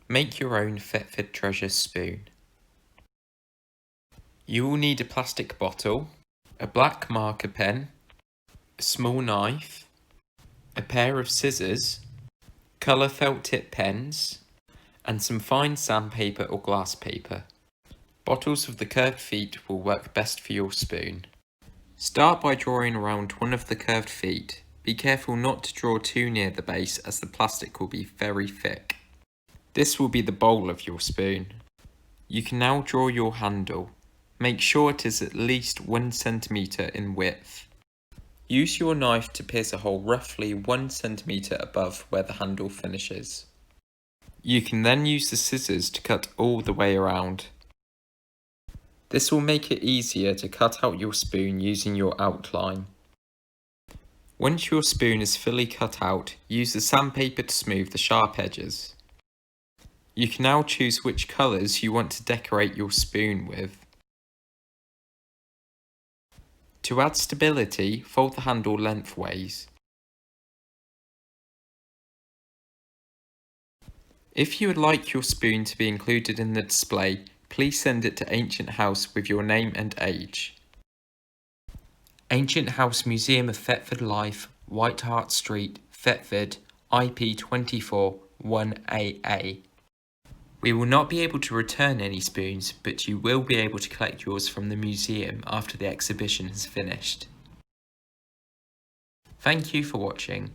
Make your own Thetford treasure spoon. You will need a plastic bottle, a black marker pen, a small knife, a pair of scissors, colour felt tip pens, and some fine sandpaper or glass paper. Bottles of the curved feet will work best for your spoon. Start by drawing around one of the curved feet. Be careful not to draw too near the base as the plastic will be very thick. This will be the bowl of your spoon. You can now draw your handle. Make sure it is at least 1 centimetre in width. Use your knife to pierce a hole roughly 1 centimetre above where the handle finishes. You can then use the scissors to cut all the way around. This will make it easier to cut out your spoon using your outline. Once your spoon is fully cut out, use the sandpaper to smooth the sharp edges. You can now choose which colours you want to decorate your spoon with. To add stability, fold the handle lengthways. If you would like your spoon to be included in the display, please send it to Ancient House with your name and age. Ancient House Museum of Thetford Life, White Hart Street, Thetford, IP 24 1AA. We will not be able to return any spoons, but you will be able to collect yours from the museum after the exhibition has finished. Thank you for watching.